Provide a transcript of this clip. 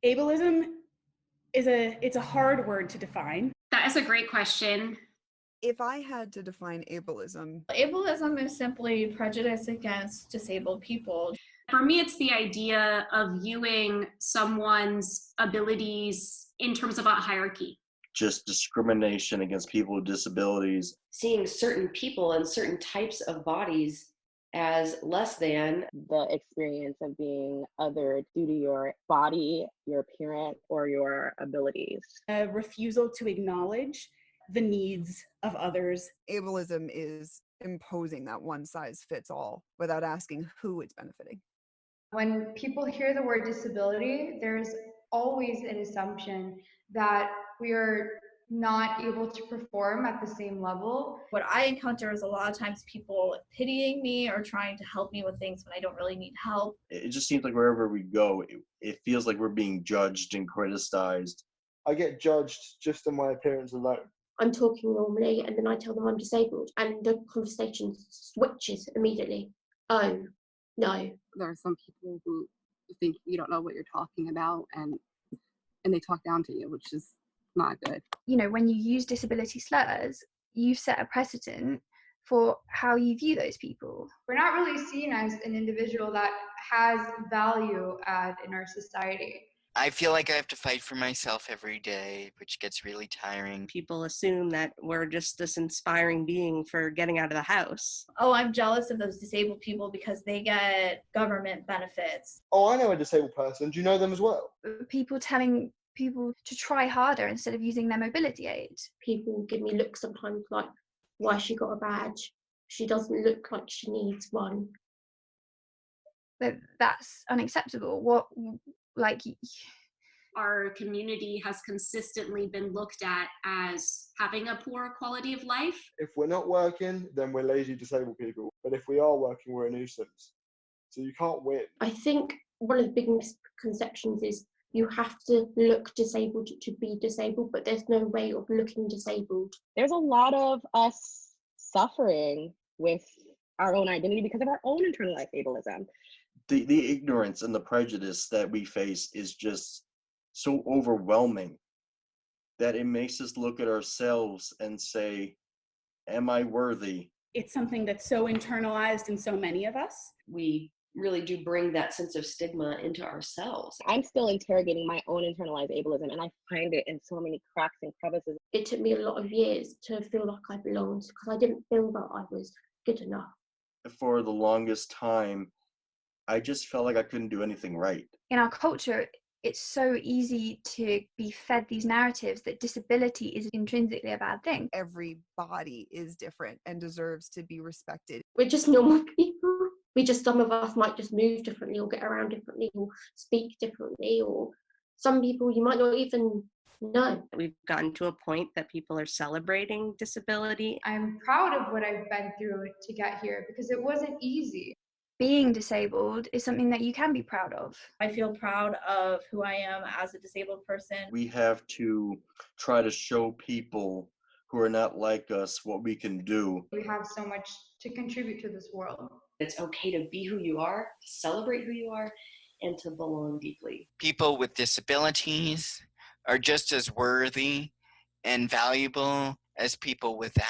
Ableism it's a hard word to define. That is a great question. If I had to define ableism, Ableism is simply prejudice against disabled people. For me, it's the idea of viewing someone's abilities in terms of a hierarchy. Just discrimination against people with disabilities. Seeing certain people and certain types of bodies as less than. The experience of being othered due to your body, your appearance, or your abilities. A refusal to acknowledge the needs of others. Ableism is imposing that one size fits all without asking who it's benefiting. When people hear the word disability, there's always an assumption that we are not able to perform at the same level. What I encounter is a lot of times people pitying me or trying to help me with things when I don't really need help. It just seems like wherever we go, it feels like we're being judged and criticized. I get judged just on my appearance alone. I'm talking normally and then I tell them I'm disabled and the conversation switches immediately. Oh, no. There are some people who think you don't know what you're talking about and they talk down to you, which is not good. You know, when you use disability slurs, you set a precedent for how you view those people. We're not really seen as an individual that has value add in our society. I feel like I have to fight for myself every day, which gets really tiring. People assume that we're just this inspiring being for getting out of the house. Oh, I'm jealous of those disabled people because they get government benefits. Oh, I know a disabled person. Do you know them as well? People telling people to try harder instead of using their mobility aid. People give me looks sometimes like, why she got a badge? She doesn't look like she needs one. But that's unacceptable. Our community has consistently been looked at as having a poor quality of life. If we're not working, then we're lazy disabled people. But if we are working, we're a nuisance. So you can't win. I think one of the big misconceptions is you have to look disabled to be disabled, but there's no way of looking disabled. There's a lot of us suffering with our own identity because of our own internalized ableism. The ignorance and the prejudice that we face is just so overwhelming that it makes us look at ourselves and say, am I worthy? It's something that's so internalized in so many of us. We really do bring that sense of stigma into ourselves. I'm still interrogating my own internalized ableism, and I find it in so many cracks and crevices. It took me a lot of years to feel like I belonged because I didn't feel that I was good enough. For the longest time, I just felt like I couldn't do anything right. In our culture, it's so easy to be fed these narratives that disability is intrinsically a bad thing. Every body is different and deserves to be respected. We're just normal people. Some of us might just move differently or get around differently or speak differently, or some people you might not even know. We've gotten to a point that people are celebrating disability. I'm proud of what I've been through to get here because it wasn't easy. Being disabled is something that you can be proud of. I feel proud of who I am as a disabled person. We have to try to show people who are not like us what we can do. We have so much to contribute to this world. It's okay to be who you are, to celebrate who you are, and to belong deeply. People with disabilities are just as worthy and valuable as people without.